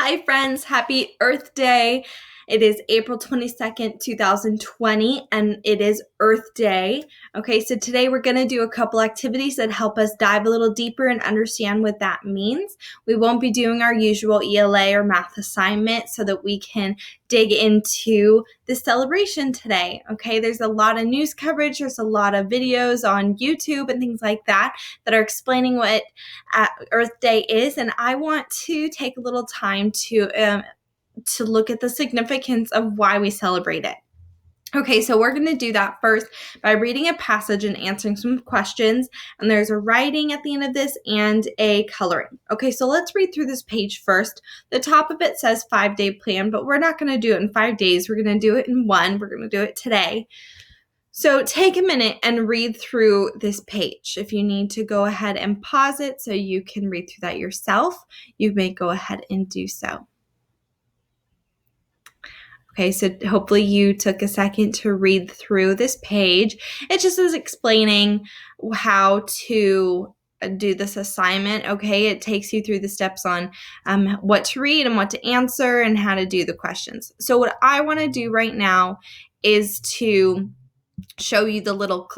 Hi friends, happy Earth Day. It is April 22nd, 2020, and it is Earth Day. Okay, so today we're going to do a couple activities that help us dive a little deeper and understand what that means. We won't be doing our usual ELA or math assignment so that we can dig into the celebration today. Okay, there's a lot of news coverage, there's a lot of videos on YouTube and things like that are explaining what Earth Day is, and I want to take a little time to look at the significance of why we celebrate it. Okay, so we're going to do that first by reading a passage and answering some questions, and there's a writing at the end of this and a coloring. Okay, so let's read through this page first. The top of it says 5-day plan, but we're not going to do it in 5 days. We're going to do it in one. We're going to do it today. So take a minute and read through this page. If you need to go ahead and pause it so you can read through that yourself, you may go ahead and do so. Okay, so hopefully you took a second to read through this page. It just is explaining how to do this assignment. Okay, it takes you through the steps on what to read and what to answer and how to do the questions. So what I want to do right now is to show you the little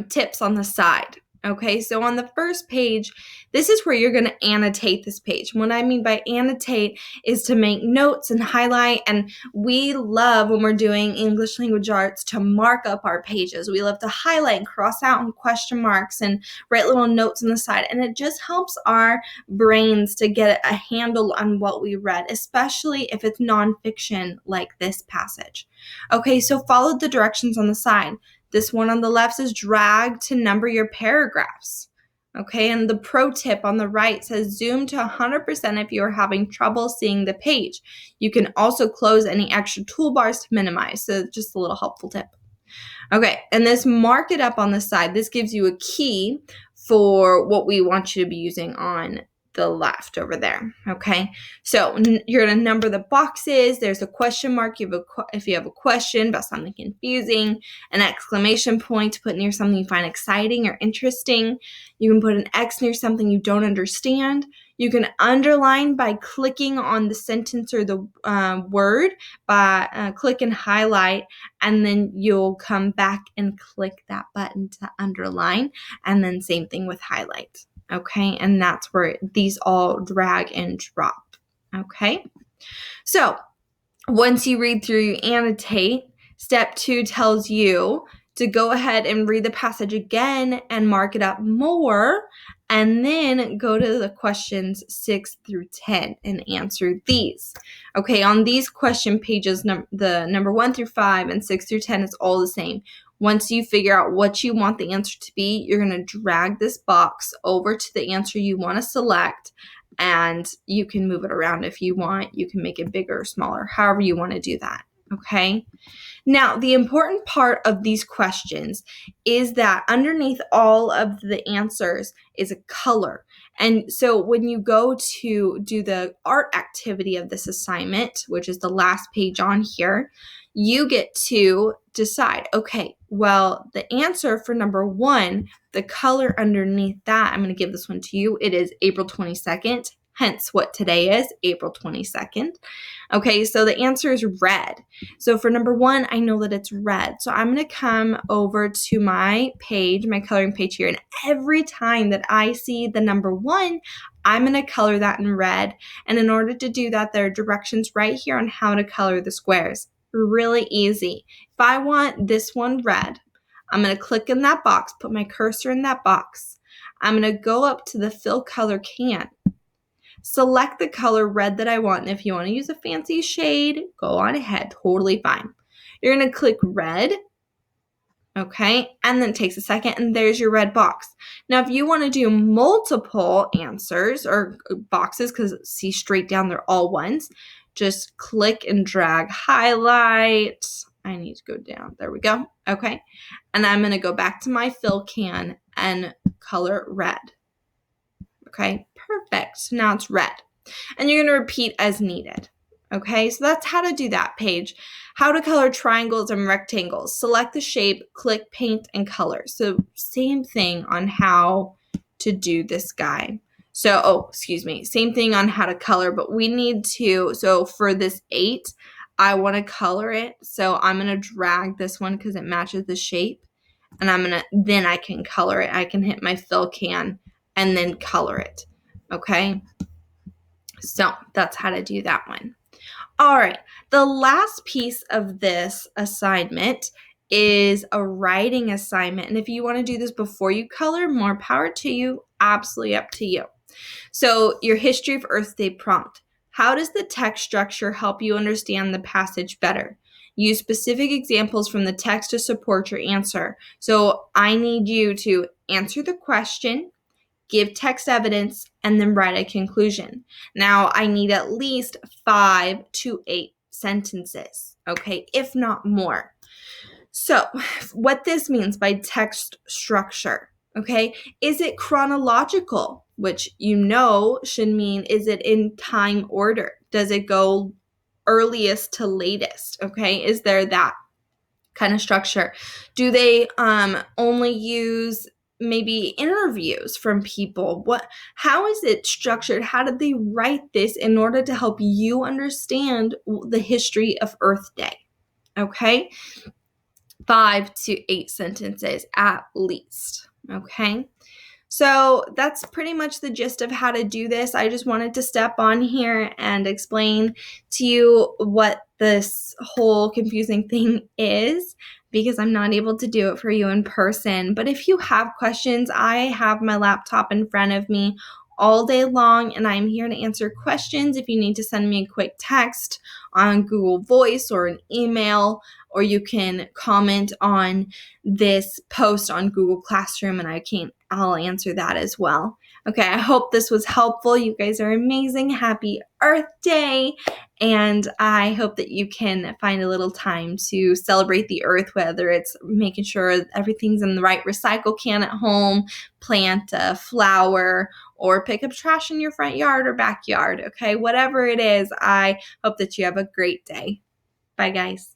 tips on the side. Okay, so on the first page, this is where you're going to annotate this page. What I mean by annotate is to make notes and highlight, and we love when we're doing English language arts to mark up our pages. We love to highlight and cross out and question marks and write little notes on the side, and it just helps our brains to get a handle on what we read, especially if it's nonfiction like this passage. Okay, so follow the directions on the side. This one on the left says drag to number your paragraphs. Okay, and the pro tip on the right says zoom to 100% if you are having trouble seeing the page. You can also close any extra toolbars to minimize, so just a little helpful tip. Okay, and this mark it up on the side. This gives you a key for what we want you to be using on the left over there. Okay, so you're going to number the boxes. There's a question mark if you have a question about something confusing, an exclamation point to put near something you find exciting or interesting. You can put an X near something you don't understand. You can underline by clicking on the sentence or the word by click and highlight, and then you'll come back and click that button to underline, and then same thing with highlight. Okay, and that's where these all drag and drop. Okay, so once you read through, you annotate. Step 2 tells you to go ahead and read the passage again and mark it up more, and then go to the questions 6 through 10 and answer these. Okay, on these question pages, the number 1 through 5 and 6 through 10 is all the same. Once you figure out what you want the answer to be, you're going to drag this box over to the answer you want to select, and you can move it around if you want. You can make it bigger or smaller, however you want to do that. Okay. Now, the important part of these questions is that underneath all of the answers is a color. And so when you go to do the art activity of this assignment, which is the last page on here, you get to decide, okay, well, the answer for number 1, the color underneath that, I'm going to give this one to you. It is April 22nd. Hence what today is, April 22nd. Okay, so the answer is red. So for number 1, I know that it's red. So I'm going to come over to my page, my coloring page here, and every time that I see the number 1, I'm going to color that in red. And in order to do that, there are directions right here on how to color the squares. Really easy. If I want this one red, I'm going to click in that box, put my cursor in that box. I'm going to go up to the fill color can. Select the color red that I want, and if you want to use a fancy shade, go on ahead, totally fine. You're going to click red, okay, and then it takes a second, and there's your red box. Now, if you want to do multiple answers or boxes, because see straight down, they're all ones, just click and drag highlight. I need to go down. There we go. Okay, and I'm going to go back to my fill can and color red. Okay, perfect. So now it's red. And you're going to repeat as needed. Okay, so that's how to do that page. How to color triangles and rectangles. Select the shape, click paint, and color. So same thing on how to do this guy. Same thing on how to color, but we need to, so for this 8, I want to color it. So I'm going to drag this one because it matches the shape. And then I can color it. I can hit my fill can and then color it. Okay. So that's how to do that one. All right. The last piece of this assignment is a writing assignment. And if you want to do this before you color, more power to you. Absolutely up to you. So your History of Earth Day prompt. How does the text structure help you understand the passage better? Use specific examples from the text to support your answer. So I need you to answer the question, give text evidence, and then write a conclusion. Now, I need at least 5 to 8 sentences, okay, if not more. So, what this means by text structure, okay, is it chronological, which you know should mean is it in time order? Does it go earliest to latest, okay? Is there that kind of structure? Do they only use maybe interviews from people? How is it structured? How did they write this in order to help you understand the history of Earth Day? Okay, 5 to 8 sentences at least. Okay, so that's pretty much the gist of how to do this. I just wanted to step on here and explain to you what this whole confusing thing is, because I'm not able to do it for you in person. But if you have questions, I have my laptop in front of me all day long, and I'm here to answer questions. If you need to send me a quick text on Google Voice or an email, or you can comment on this post on Google Classroom, and I'll answer that as well. Okay, I hope this was helpful. You guys are amazing. Happy Earth Day. And I hope that you can find a little time to celebrate the earth, whether it's making sure everything's in the right recycle can at home, plant a flower, or pick up trash in your front yard or backyard. Okay, whatever it is, I hope that you have a great day. Bye, guys.